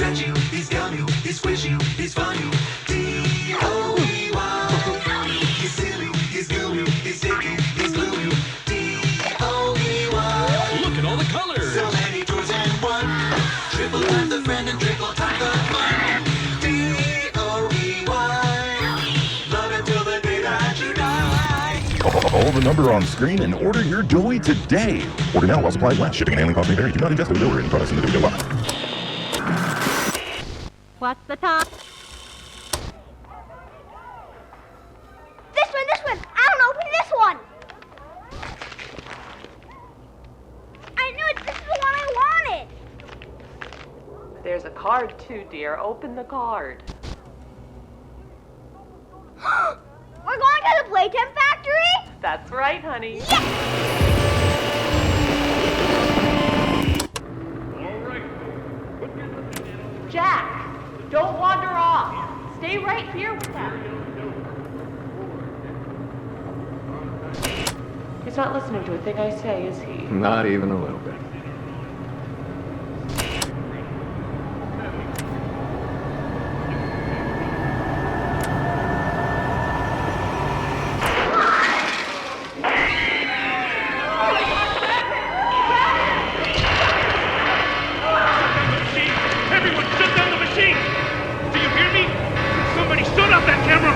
touch you, he's gum you, he's squish you, he's fun you. D-O-E-Y. He's silly, he's glue you, he's sticky, he's glue you. D-O-E-Y. Look at all the colors. So many toys and one. Triple times the friend and triple times the fun. D-O-E-Y. Love it till the day that you die. Call the number on screen and order your Joey today. Order now while supplies last. Shipping and handling costs may vary. Do not ingest or deliver any products in the video box. What's the time? This one! I don't open this one! I knew it! This is the one I wanted! There's a card too, dear. Open the card. We're going to the Playtime factory? That's right, honey. Yes! Jack, don't wander off. Stay right here with them. He's not listening to a thing I say, is he? Not even a little bit. Everyone, shut down the machine! Do you hear me? Somebody shut off that camera!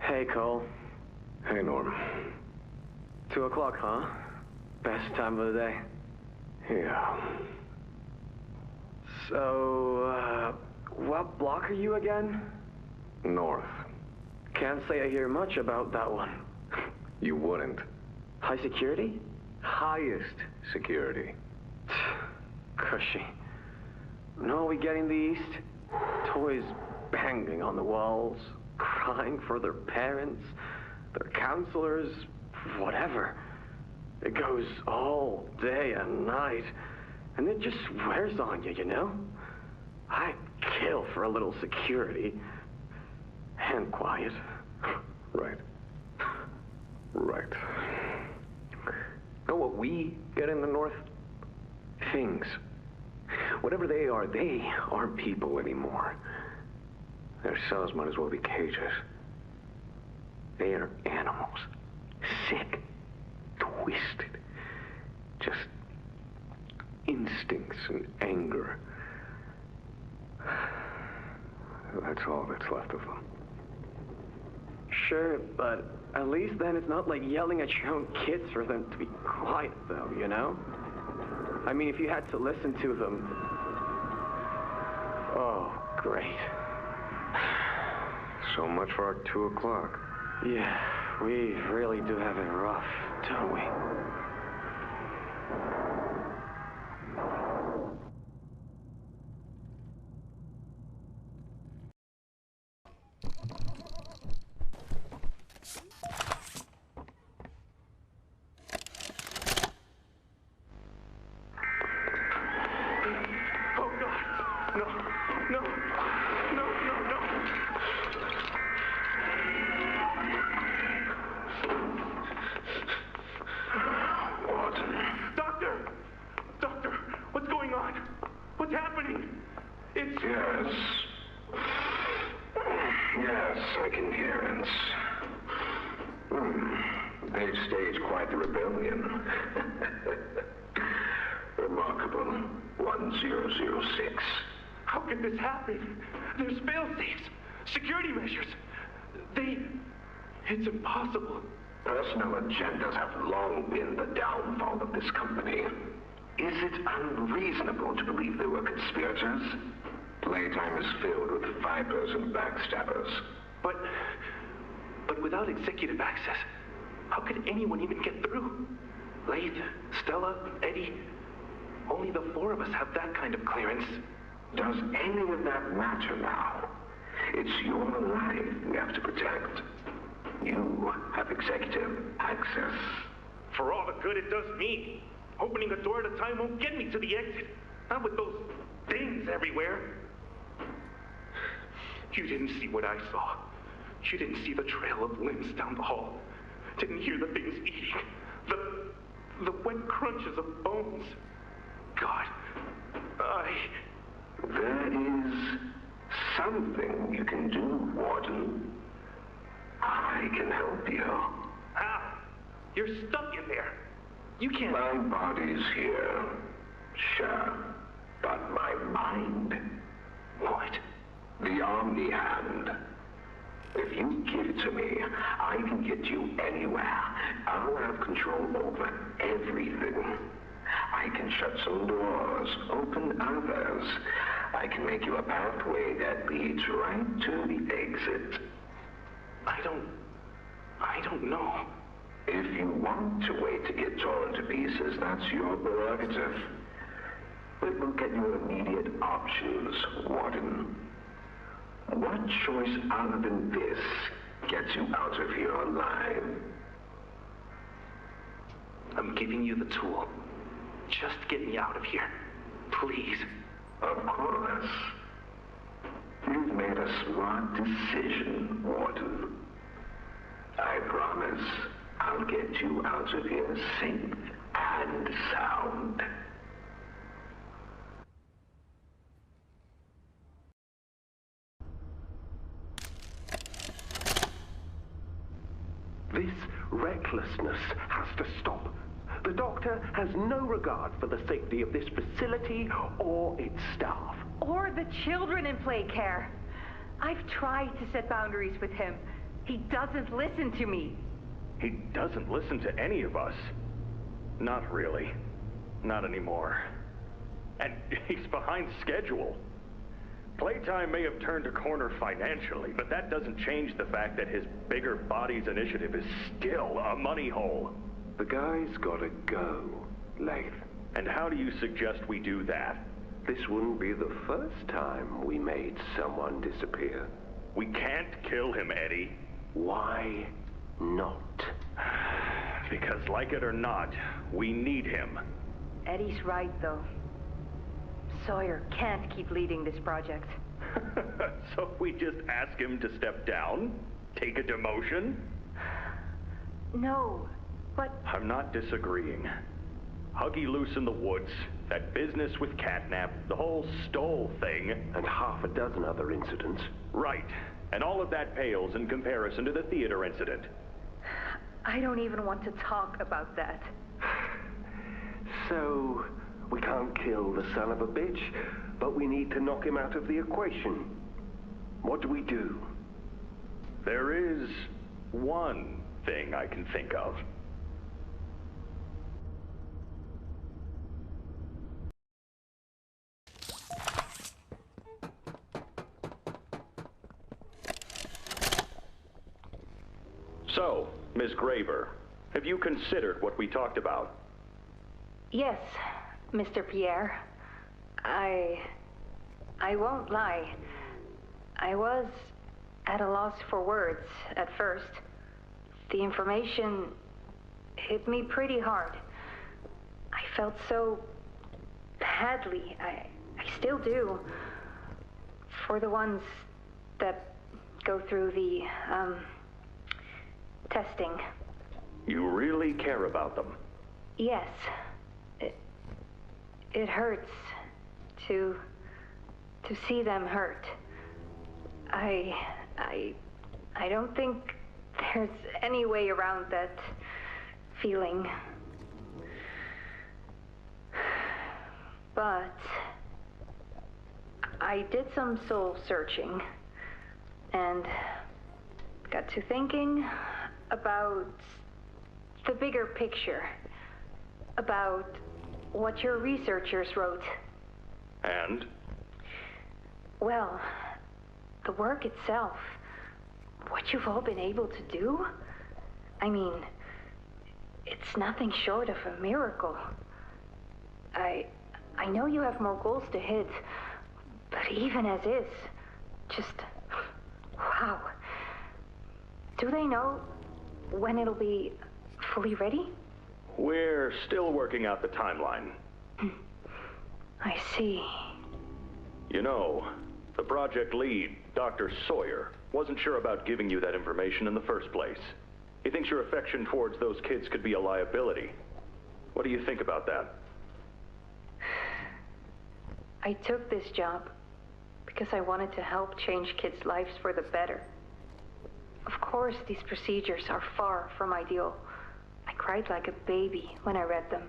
Hey, Cole. Hey, Norm. 2 o'clock, huh? Best time of the day. Yeah. So, what block are you again? North. Can't say I hear much about that one. You wouldn't. High security? Highest security. Cushy. No, we get in the east. Toys banging on the walls, crying for their parents, their counselors, whatever. It goes all day and night, and it just wears on you, you know? I'd kill for a little security. And quiet. Right. Right. Know what we get in the North? Things. Whatever they aren't people anymore. Their cells might as well be cages. They are animals. Sick. Twisted. Just instincts and anger. That's all that's left of them. Sure, but at least then it's not like yelling at your own kids for them to be quiet, though, you know? I mean, if you had to listen to them... Oh, great. So much for our 2 o'clock. Yeah, we really do have it rough, don't we? Yes, I can hear it. They've staged quite the rebellion. Remarkable. 1006. How could this happen? There's fail-safes, security measures. It's impossible. Personal agendas have long been the downfall of this company. Is it unreasonable to believe they were conspirators? Playtime is filled with vipers and backstabbers. But without executive access, how could anyone even get through? Lathe, Stella, Eddie, only the four of us have that kind of clearance. Does any of that matter now? It's your life we have to protect. You have executive access. For all the good it does me, opening a door at a time won't get me to the exit. Not with those things everywhere. You didn't see what I saw. You didn't see the trail of limbs down the hall. Didn't hear the things eating. The wet crunches of bones. God, There is something you can do, Warden. I can help you. How? You're stuck in there. You can't... My body's here, sure, but my mind... What? The Omni Hand. If you give it to me, I can get you anywhere. I'll have control over everything. I can shut some doors, open others. I can make you a pathway that leads right to the exit. I don't know. If you want to wait to get torn to pieces, that's your prerogative. But look at your immediate options, Warden. What choice other than this gets you out of here alive? I'm giving you the tool. Just get me out of here. Please. Of course. You've made a smart decision, Warden. I promise I'll get you out of here safe and sound. This recklessness has to stop. The doctor has no regard for the safety of this facility or its staff. Or the children in play care. I've tried to set boundaries with him. He doesn't listen to me. He doesn't listen to any of us. Not really. Not anymore. And he's behind schedule. Playtime may have turned a corner financially, but that doesn't change the fact that his bigger bodies initiative is still a money hole. The guy's gotta go, Lathe. And how do you suggest we do that? This wouldn't be the first time we made someone disappear. We can't kill him, Eddie. Why not? Because like it or not, we need him. Eddie's right, though. Sawyer can't keep leading this project. So we just ask him to step down? Take a demotion? No, but... I'm not disagreeing. Huggy loose in the woods, that business with Catnap, the whole Stoll thing. And half a dozen other incidents. Right. And all of that pales in comparison to the theater incident. I don't even want to talk about that. So, we can't kill the son of a bitch, but we need to knock him out of the equation. What do we do? There is one thing I can think of. So, Miss Graver, have you considered what we talked about? Yes, Mr. Pierre. I won't lie. I was at a loss for words at first. The information hit me pretty hard. I felt so badly. I still do. For the ones that go through the, testing. You really care about them? Yes. It hurts to see them hurt. I I don't think there's any way around that feeling. But I did some soul searching and got to thinking about the bigger picture, about what your researchers wrote. And? Well, the work itself, what you've all been able to do, I mean, it's nothing short of a miracle. I know you have more goals to hit, but even as is, just, wow. Do they know when it'll be fully ready? We're still working out the timeline. I see. You know, the project lead, Dr. Sawyer, wasn't sure about giving you that information in the first place. He thinks your affection towards those kids could be a liability. What do you think about that? I took this job because I wanted to help change kids' lives for the better. Of course, these procedures are far from ideal. I cried like a baby when I read them.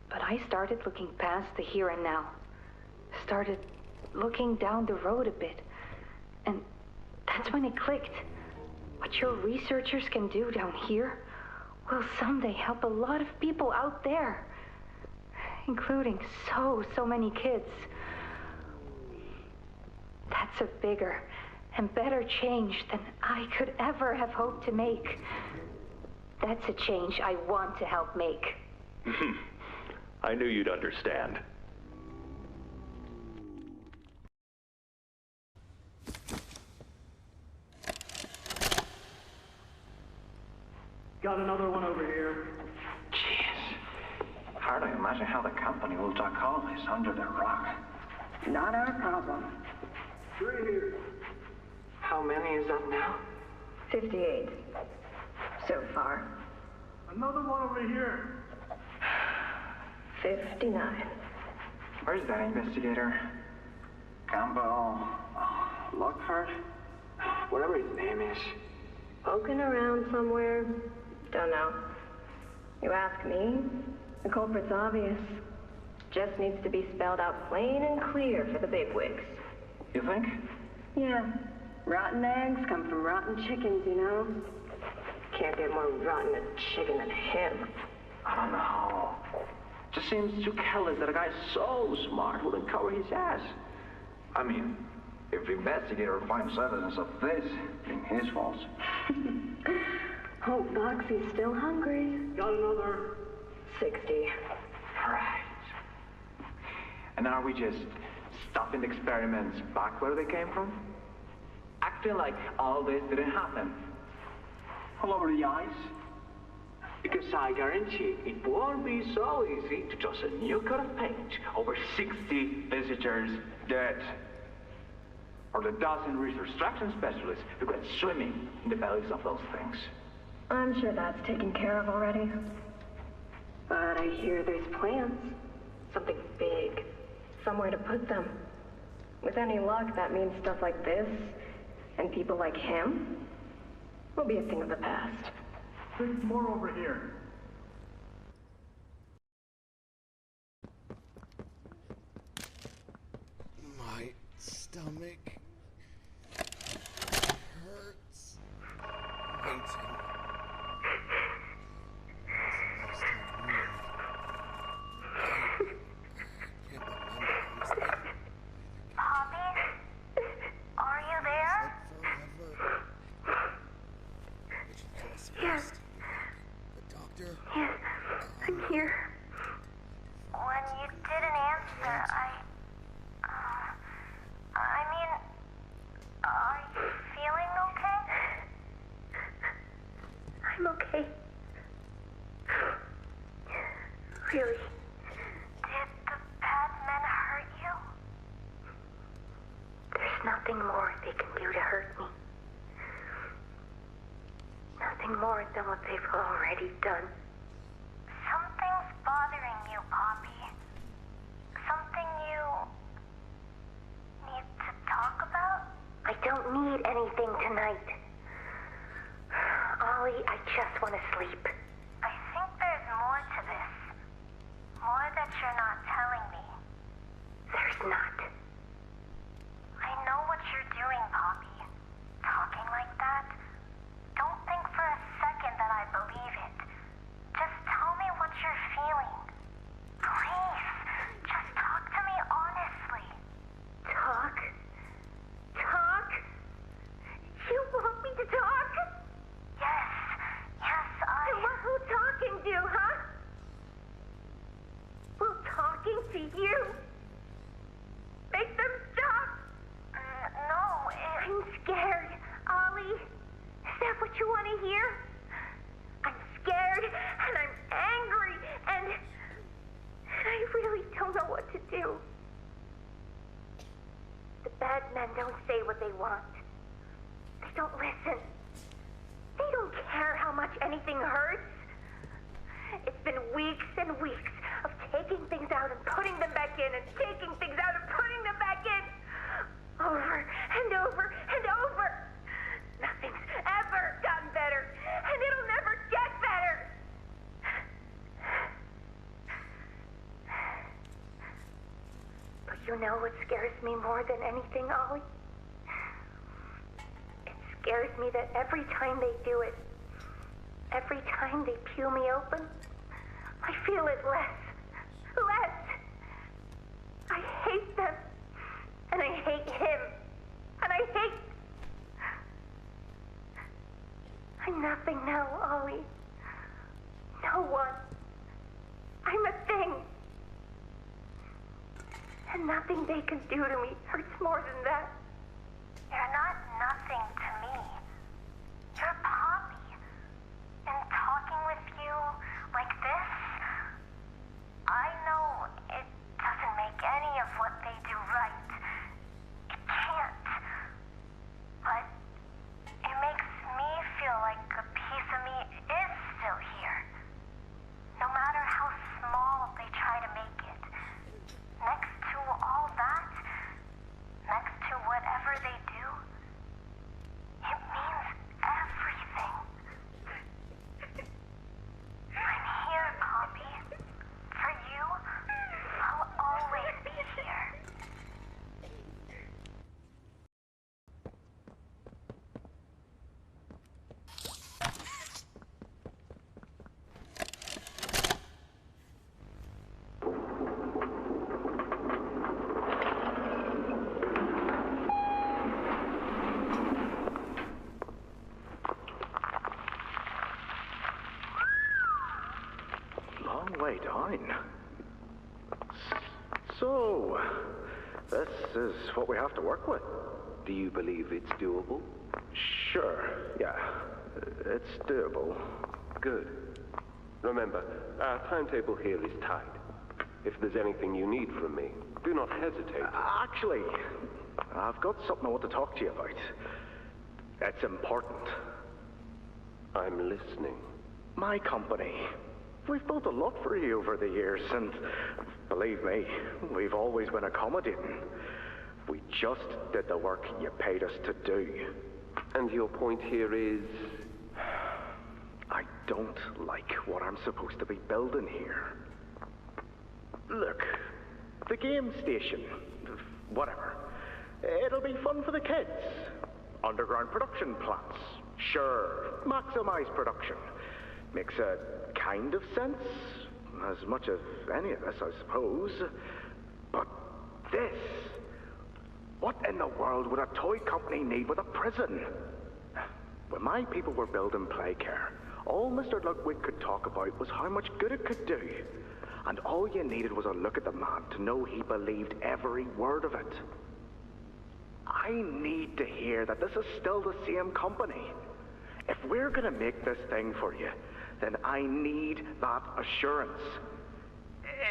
But I started looking past the here and now. Started looking down the road a bit. And that's when it clicked. What your researchers can do down here will someday help a lot of people out there. Including so many kids. That's a bigger and better change than I could ever have hoped to make. That's a change I want to help make. I knew you'd understand. Got another one over here. Jeez. Hard to imagine how the company will duck all this under the rock. Not our problem. 3 here. How many is that now? 58. So far. Another one over here. 59. Where's that investigator? Campbell? Lockhart? Whatever his name is. Poking around somewhere? Don't know. You ask me, the culprit's obvious. Just needs to be spelled out plain and clear for the bigwigs. You think? Yeah. Rotten eggs come from rotten chickens, you know? Can't get more rotten a chicken than him. I don't know. Just seems too careless that a guy so smart wouldn't cover his ass. I mean, if the investigator finds evidence of this, then his fault. Hope Foxy's still hungry. Got another. 60. Right. And are we just stopping the experiments back where they came from? Acting like all this didn't happen? All over the ice. Because I guarantee it won't be so easy to toss a new coat of paint over 60 visitors dead. Or the dozen reconstruction specialists who got swimming in the bellies of those things. I'm sure that's taken care of already. But I hear there's plans. Something big. Somewhere to put them. With any luck, that means stuff like this, and people like him, will be a thing of the past. 6 more over here. My stomach hurts. Waiting. Are you there? Yes. The doctor? Yes, I'm here. When you didn't answer, I mean, are you feeling okay? I'm okay. Really? Did the bad men hurt you? There's nothing more they can do to hurt me. Nothing more than what they've already done. Something's bothering you, Poppy. Something you need to talk about? I don't need anything tonight. just want to sleep. I think there's more to this. More that you're not telling me. There's not. I know what you're doing, Poppy. Talking like that. Don't think for a second that I believe it. Just tell me what you're feeling. Please, just talk to me honestly. Talk? Talk? You want me to talk? Yes, I... What will talking do, huh? Will talking to you make them stop? No, I'm scared, Ollie. Is that what you want to hear? I'm scared, and I'm angry, and I really don't know what to do. The bad men don't say what they want. They don't listen. They don't care how much anything hurts. It's been weeks and weeks of taking things out and putting them back in, and taking things out and putting them back in. Over and over and over. Nothing's ever gotten better, and it'll never get better. But you know what scares me more than anything, Ollie? It scares me that every time they do it, every time they peel me open, I feel it less. Less. I hate them. And I hate him. And I hate... I'm nothing now, Ollie. No one. I'm a thing. And nothing they can do to me hurts more than that. You're not nothing to me. You're Poppy. And talking with you like this, I know it doesn't make any of what they do right. It can't. But it makes me feel like a piece of me is still here. No matter how small they try to make it. Next to all that, next to whatever they do, it means everything. I'm here, Poppy. For you, I'll always be here. Long way down. So, this is what we have to work with. Do you believe it's doable? Sure, yeah. It's doable. Good. Remember, our timetable here is tight. If there's anything you need from me, do not hesitate. Actually, I've got something I want to talk to you about. It's important. I'm listening. My company. We've built a lot for you over the years, and believe me, we've always been accommodating. We just did the work you paid us to do. And your point here is? I don't like what I'm supposed to be building here. Look, the game station, whatever. It'll be fun for the kids. Underground production plants. Sure, maximize production. Makes a kind of sense, as much as any of this, I suppose. But this, what in the world would a toy company need with a prison? When my people were building Playcare, all Mr. Ludwig could talk about was how much good it could do. And all you needed was a look at the man to know he believed every word of it. I need to hear that this is still the same company. If we're gonna make this thing for you, then I need that assurance.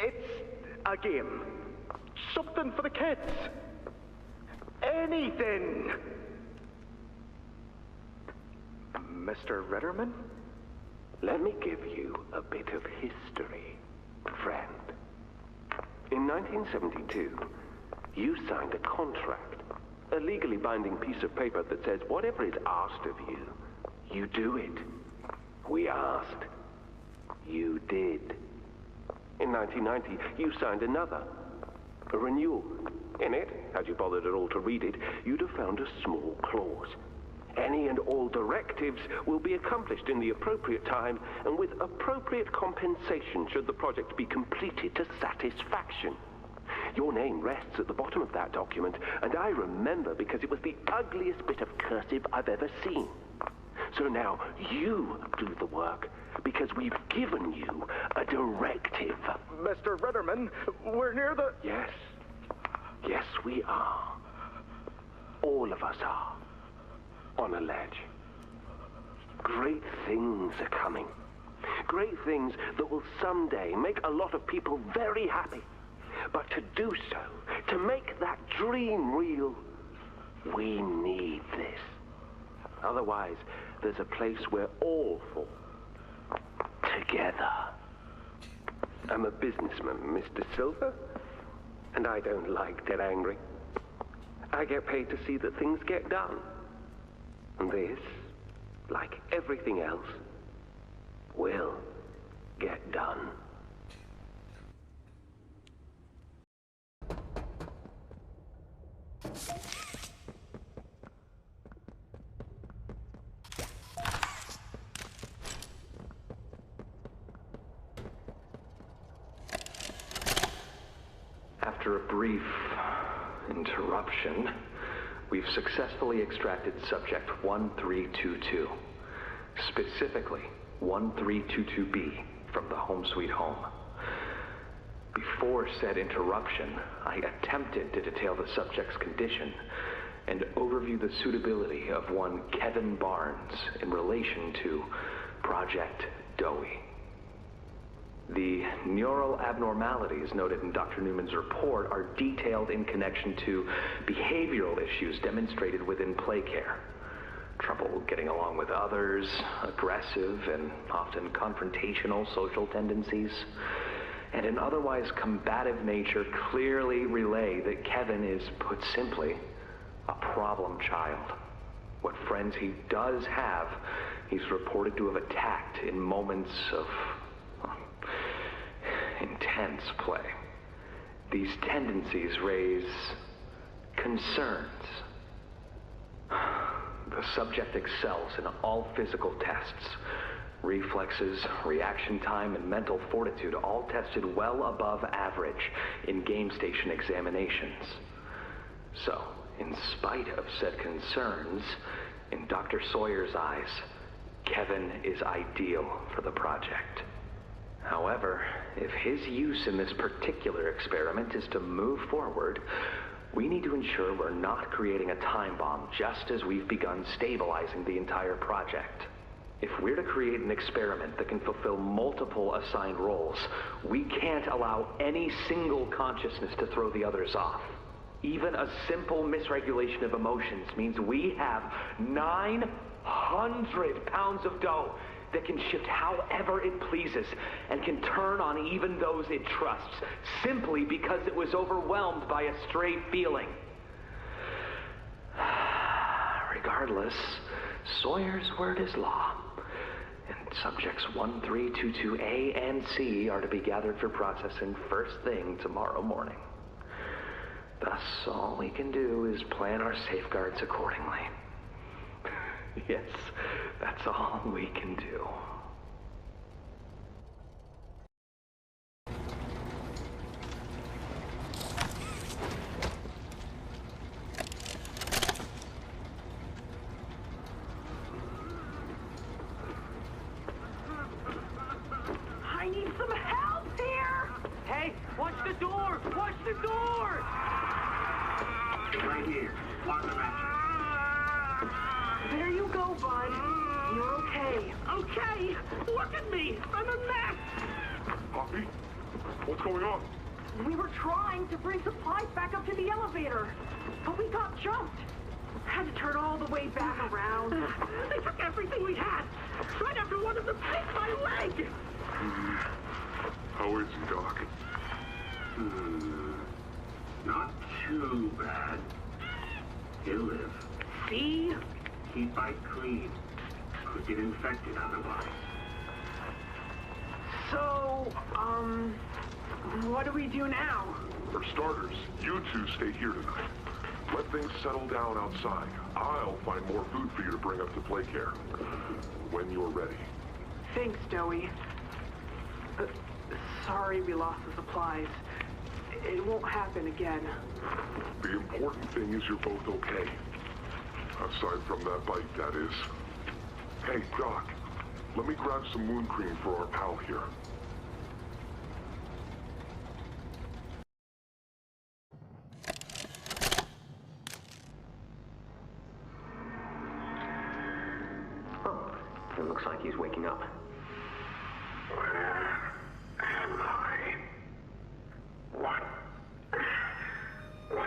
It's a game. Something for the kids. Anything. Mr. Ritterman? Let me give you a bit of history, friend. In 1972, you signed a contract, a legally binding piece of paper that says whatever is asked of you, you do it. We asked. You did. In 1990, you signed another. A renewal. In it, had you bothered at all to read it, you'd have found a small clause. Any and all directives will be accomplished in the appropriate time and with appropriate compensation should the project be completed to satisfaction. Your name rests at the bottom of that document, and I remember because it was the ugliest bit of cursive I've ever seen. So now you do the work, because we've given you a directive. Mr. Ritterman, we're near the... Yes. Yes, we are. All of us are. On a ledge. Great things are coming. Great things that will someday make a lot of people very happy. But to do so, to make that dream real, we need this. Otherwise, there's a place we're all for. Together. I'm a businessman, Mr. Silver, and I don't like dead angry. I get paid to see that things get done. And this, like everything else, will get done. After a brief interruption, we've successfully extracted subject 1322, specifically 1322B, from the home sweet home. Before said interruption, I attempted to detail the subject's condition and overview the suitability of one Kevin Barnes in relation to Project Dowie. The neural abnormalities noted in Dr. Newman's report are detailed in connection to behavioral issues demonstrated within play care. Trouble getting along with others, aggressive and often confrontational social tendencies, and an otherwise combative nature clearly relay that Kevin is, put simply, a problem child. What friends he does have, he's reported to have attacked in moments of intense play. These tendencies raise concerns. The subject excels in all physical tests. Reflexes, reaction time, and mental fortitude all tested well above average in game station examinations. So, in spite of said concerns, in Dr. Sawyer's eyes, Kevin is ideal for the project. However, if his use in this particular experiment is to move forward, we need to ensure we're not creating a time bomb just as we've begun stabilizing the entire project. If we're to create an experiment that can fulfill multiple assigned roles, we can't allow any single consciousness to throw the others off. Even a simple misregulation of emotions means we have 900 pounds of dough that can shift however it pleases and can turn on even those it trusts, simply because it was overwhelmed by a stray feeling. Regardless, Sawyer's word is law, and subjects 1322A and C are to be gathered for processing first thing tomorrow morning. Thus, all we can do is plan our safeguards accordingly. Yes, that's all we can do. I need some help here! Hey, watch the door! Watch the door! Right here. On the mattress. There you go, bud. You're okay. Okay! Look at me! I'm a mess! Poppy? What's going on? We were trying to bring supplies back up to the elevator, but we got jumped. Had to turn all the way back around. They took everything we had, right after one of them bit my leg! How is he, Doc? Not too bad. He'll live. See? Keep it clean. Could get infected otherwise. So, what do we do now? For starters, you two stay here tonight. Let things settle down outside. I'll find more food for you to bring up to play care. When you're ready. Thanks, Joey. Sorry we lost the supplies. It won't happen again. The important thing is you're both okay. Aside from that bite, that is. Hey, Doc. Let me grab some moon cream for our pal here. Oh, it looks like he's waking up. Where am I? What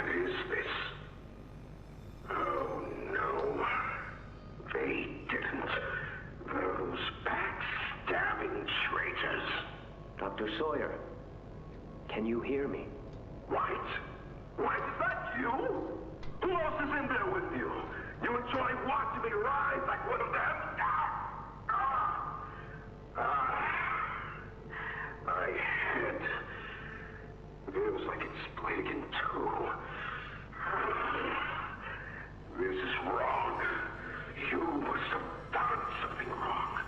is this? Oh, no. They didn't. Those backstabbing traitors. Dr. Sawyer, can you hear me? White? White, is that you? Who else is in there with you? You enjoy watching me rise like one of them? My head feels like it's split in two. This is wrong. You must have done something wrong.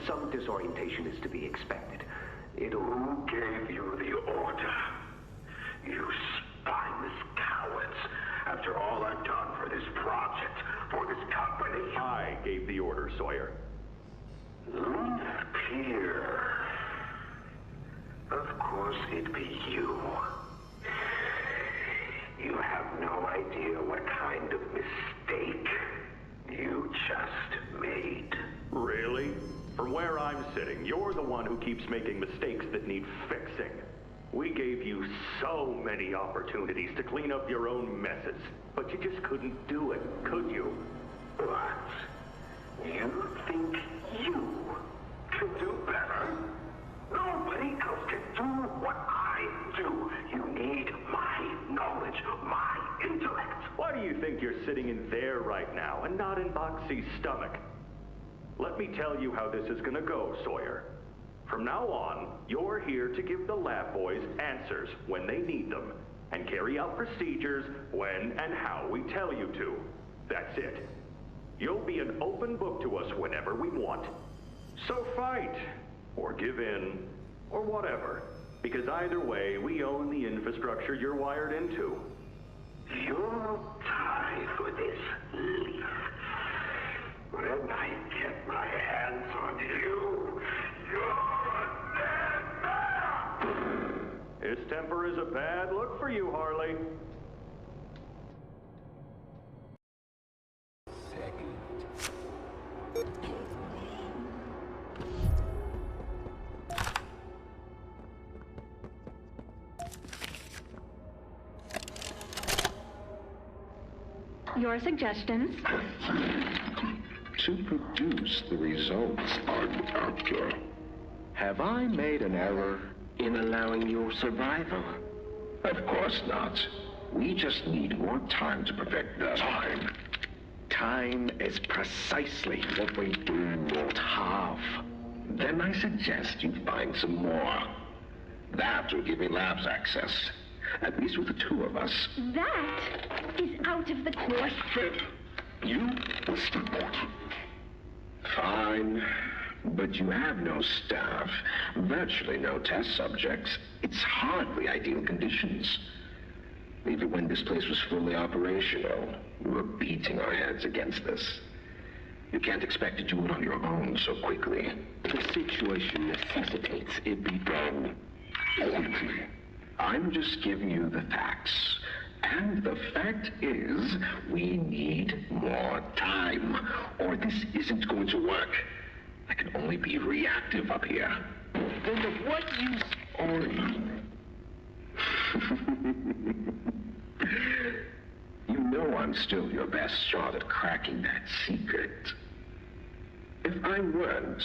Some disorientation is to be expected. Who gave you the order? You spineless cowards. After all I've done for this project, for this company. I gave the order, Sawyer. Leave here. Of course it'd be you. You have no idea what kind of mistake you just made. Really? From where I'm sitting, you're the one who keeps making mistakes that need fixing. We gave you so many opportunities to clean up your own messes, but you just couldn't do it, could you? What? You think you can do better? Nobody else can do what I do. You need my knowledge, my intellect. Why do you think you're sitting in there right now and not in Boxy's stomach? Let me tell you how this is gonna go, Sawyer. From now on, you're here to give the lab boys answers when they need them, and carry out procedures when and how we tell you to. That's it. You'll be an open book to us whenever we want. So fight, or give in, or whatever. Because either way, we own the infrastructure you're wired into. You'll die for this, Leaf. When I get my hands on you, you're a dead man! His temper is a bad look for you, Harley. Your suggestions? To produce the results, Doctor. Have I made an error in allowing your survival? Of course not. We just need more time to perfect the time. Time is precisely what we do not have. Then I suggest you find some more. That will give me labs access. At least with the two of us. That is out of the question. You must report. Fine. But you have no staff, virtually no test subjects. It's hardly ideal conditions. Even when this place was fully operational, we were beating our heads against this. You can't expect to do it on your own so quickly. The situation necessitates it be done quickly. I'm just giving you the facts. And the fact is, we need more time, or this isn't going to work. I can only be reactive up here. Then of what use are you? You know I'm still your best shot at cracking that secret. If I weren't,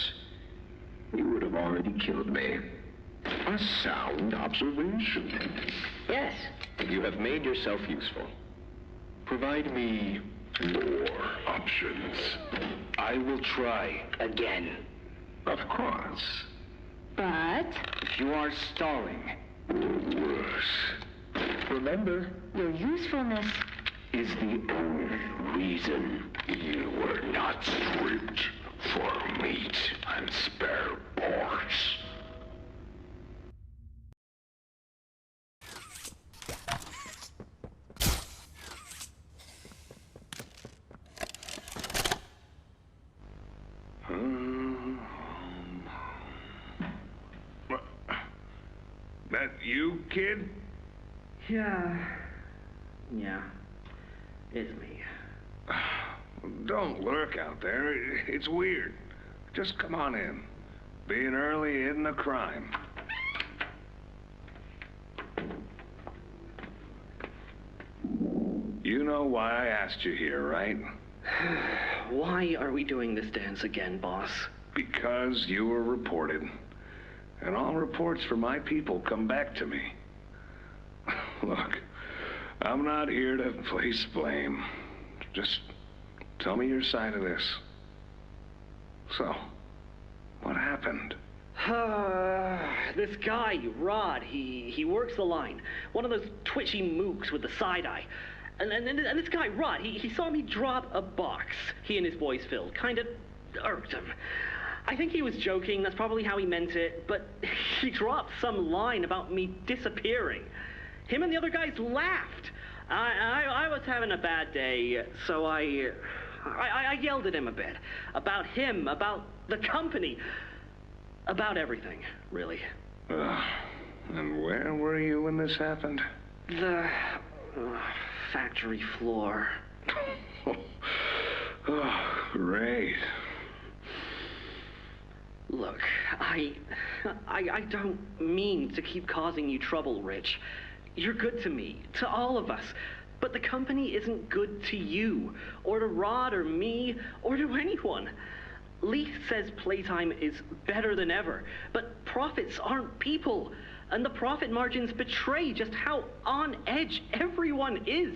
you would have already killed me. A sound observation. Yes. You have made yourself useful. Provide me more options. I will try. Again. Of course. But You are stalling. Worse. Remember, your usefulness is the only reason you were not stripped for meat and spare parts. That you, kid? Yeah, it's me. Don't lurk out there. It's weird. Just come on in. Being early isn't a crime. You know why I asked you here, right? Why are we doing this dance again, boss? Because you were reported. And all reports for my people come back to me. Look, I'm not here to place blame. Just tell me your side of this. So, what happened? This guy, Rod, he works the line. One of those twitchy mooks with the side eye. And this guy, Rod, he saw me drop a box he and his boys filled. Kind of irked him. I think he was joking, that's probably how he meant it, but he dropped some line about me disappearing. Him and the other guys laughed. I was having a bad day, so I yelled at him a bit. About him, about the company, about everything, really. And where were you when this happened? The factory floor. Oh, great. Look, I don't mean to keep causing you trouble, Rich. You're good to me, to all of us. But the company isn't good to you, or to Rod, or me, or to anyone. Leith says Playtime is better than ever, but profits aren't people. And the profit margins betray just how on edge everyone is.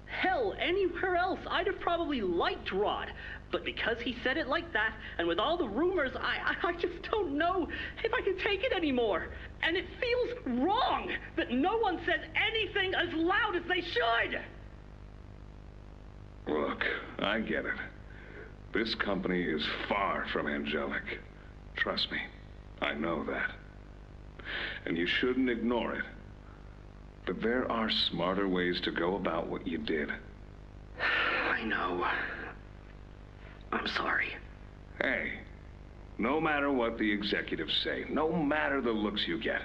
Hell, anywhere else, I'd have probably liked Rod. But because he said it like that, and with all the rumors, I just don't know if I can take it anymore. And it feels wrong that no one says anything as loud as they should. Look, I get it. This company is far from angelic. Trust me, I know that. And you shouldn't ignore it. But there are smarter ways to go about what you did. I know. I'm sorry. Hey, no matter what the executives say, no matter the looks you get,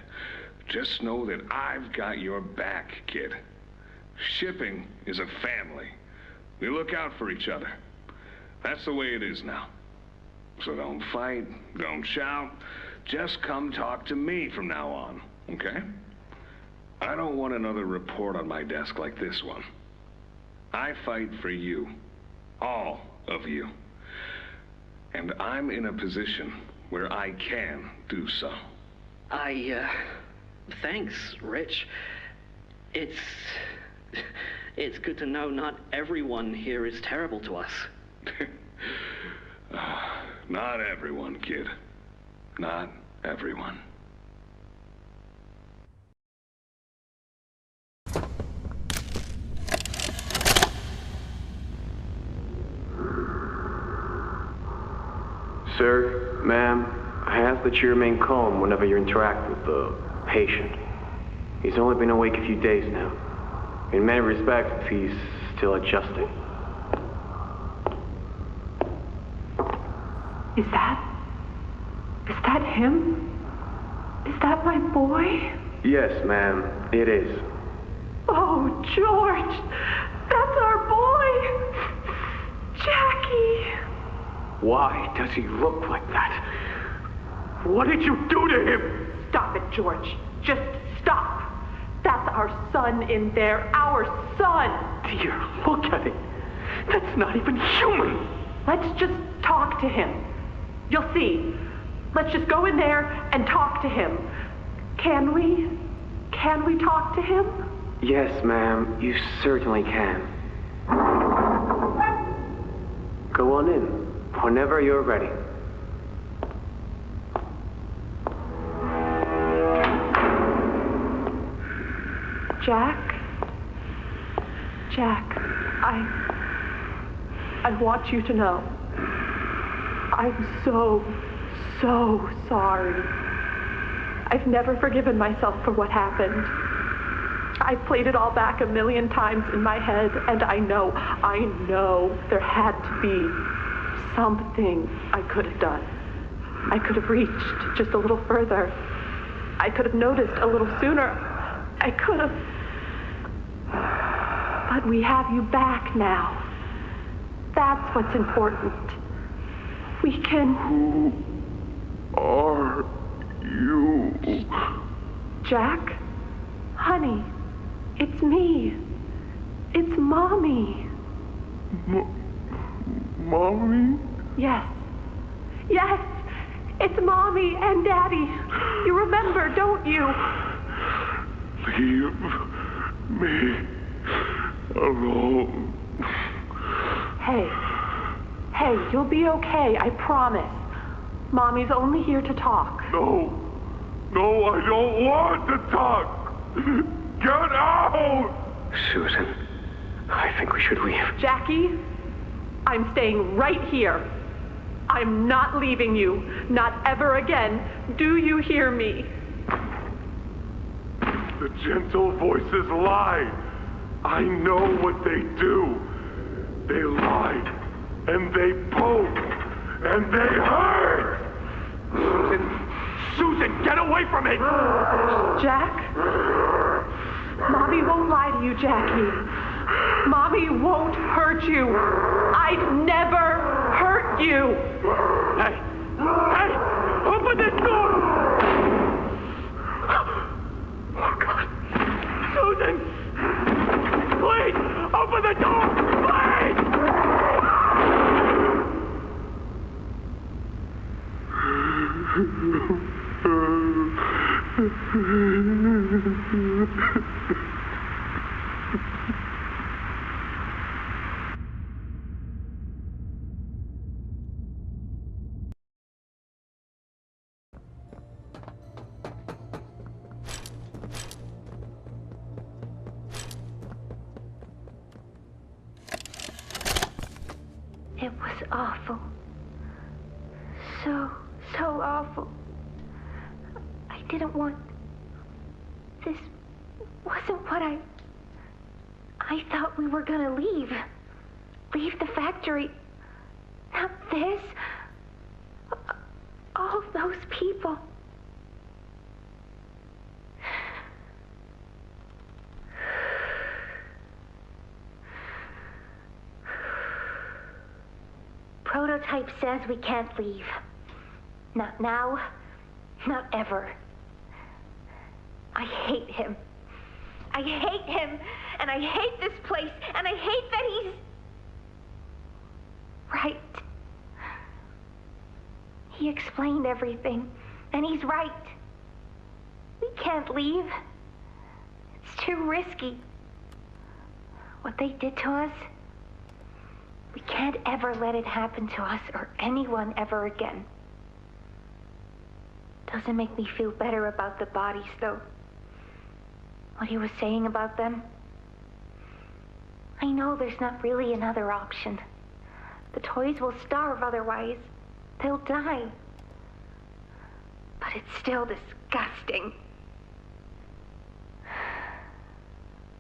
just know that I've got your back, kid. Shipping is a family. We look out for each other. That's the way it is now. So don't fight, don't shout. Just come talk to me from now on, okay? I don't want another report on my desk like this one. I fight for you. All of you. And I'm in a position where I can do so. Thanks, Rich. It's good to know not everyone here is terrible to us. Not everyone, kid. Not everyone. Sir, ma'am, I ask that you remain calm whenever you interact with the patient. He's only been awake a few days now. In many respects, he's still adjusting. Is that him? Is that my boy? Yes, ma'am, it is. Oh, George! That's our boy! Jackie! Why does he look like that? What did you do to him? Stop it, George. Just stop. That's our son in there. Our son! Dear, look at it. That's not even human. Let's just talk to him. You'll see. Let's just go in there and talk to him. Can we? Can we talk to him? Yes, ma'am, you certainly can. Go on in, whenever you're ready. Jack? Jack, I want you to know. I'm so sorry. I've never forgiven myself for what happened. I've played it all back 1,000,000 times in my head, and I know there had to be something I could have done. I could have reached just a little further. I could have noticed a little sooner. I could have. But we have you back now. That's what's important. We can... Who are you? Jack? Honey, it's me. It's Mommy. Mommy? Yes. Yes! It's Mommy and Daddy. You remember, don't you? Leave me alone. Hey, you'll be okay, I promise. Mommy's only here to talk. No, I don't want to talk. Get out! Susan, I think we should leave. Jackie, I'm staying right here. I'm not leaving you. Not ever again. Do you hear me? The gentle voices lie. I know what they do. They lie, and they poke, and they hurt. Susan, get away from me! Jack? Mommy won't lie to you, Jackie. Mommy won't hurt you. I'd never hurt you. Hey! Open this door! Oh, God. Susan! Please! Open the door! It was awful. So awful. I didn't want... This wasn't what I thought we were gonna leave. Leave the factory. Not this. All those people. Prototype says we can't leave. Not now, not ever. I hate him. I hate him, and I hate this place, and I hate that he's... right. He explained everything, and he's right. We can't leave. It's too risky. What they did to us, we can't ever let it happen to us or anyone ever again. Doesn't make me feel better about the bodies, though. What he was saying about them. I know there's not really another option. The toys will starve otherwise. They'll die. But it's still disgusting.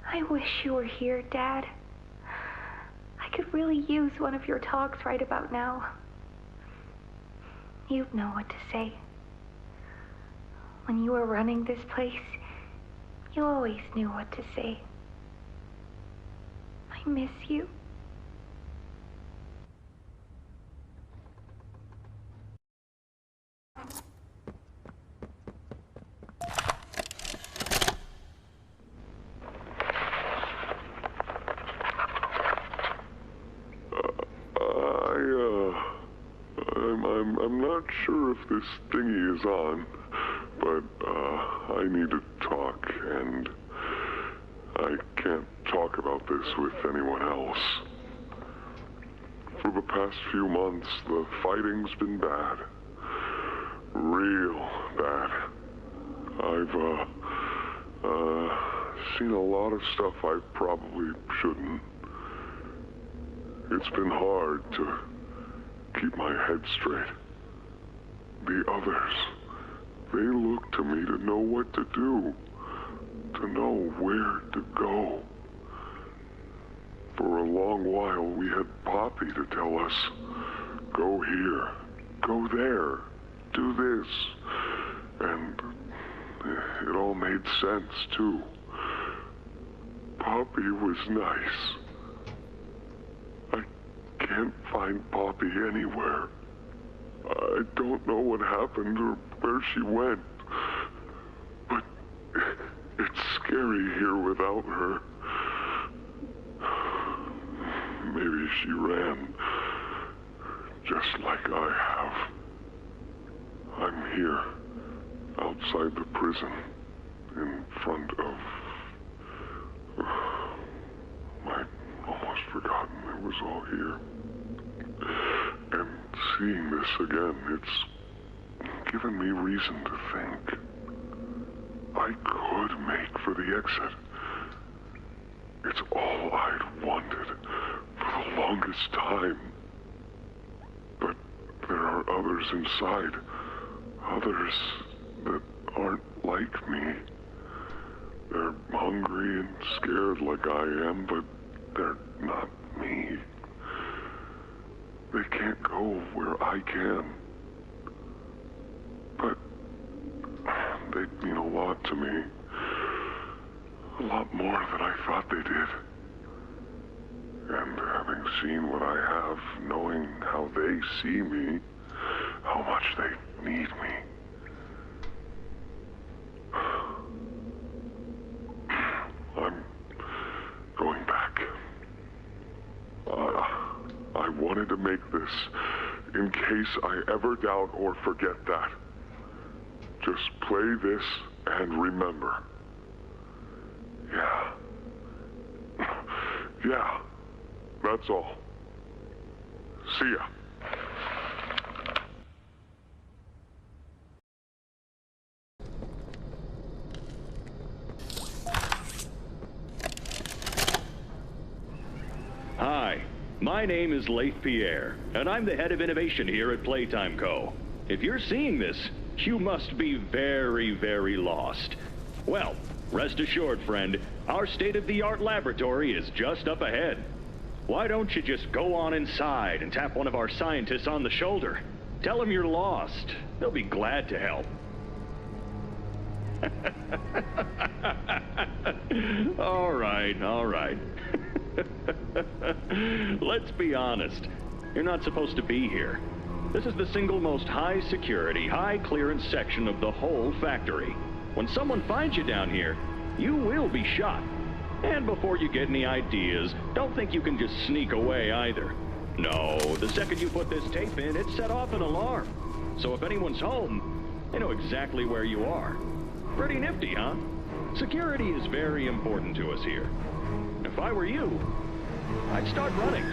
I wish you were here, Dad. I could really use one of your talks right about now. You'd know what to say. When you were running this place, you always knew what to say. I miss you. I'm not sure if this thingy is on, but I need to talk, and I can't talk about this with anyone else. For the past few months, the fighting's been bad. Real bad. I've seen a lot of stuff I probably shouldn't. It's been hard to keep my head straight. The others, they look to me to know what to do, to know where to go. For a long while, we had Poppy to tell us, go here, go there, do this. And it all made sense, too. Poppy was nice. I can't find Poppy anywhere. I don't know what happened or where she went. But it's scary here without her. Maybe she ran, just like I have. I'm here, outside the prison, in front of... I'd almost forgotten it was all here. And seeing this again, it's given me reason to think. I could make for the exit. It's all I'd wanted for the longest time. But there are others inside. Others that aren't like me. They're hungry and scared like I am, but they're not me. They can't go where I can. But they mean a lot to me. A lot more than I thought they did. And having seen what I have, knowing how they see me, how much they need me. I'm going back. I wanted to make this in case I ever doubt or forget that. Just play this and remember. Yeah. Yeah. That's all. See ya. Hi, my name is Leif Pierre, and I'm the head of innovation here at Playtime Co. If you're seeing this, you must be very, very lost. Well, rest assured, friend, our state-of-the-art laboratory is just up ahead. Why don't you just go on inside and tap one of our scientists on the shoulder? Tell them you're lost. They'll be glad to help. All right, all right. Let's be honest. You're not supposed to be here. This is the single most high-security, high-clearance section of the whole factory. When someone finds you down here, you will be shot. And before you get any ideas, don't think you can just sneak away either. No, the second you put this tape in, it set off an alarm. So if anyone's home, they know exactly where you are. Pretty nifty, huh? Security is very important to us here. If I were you, I'd start running.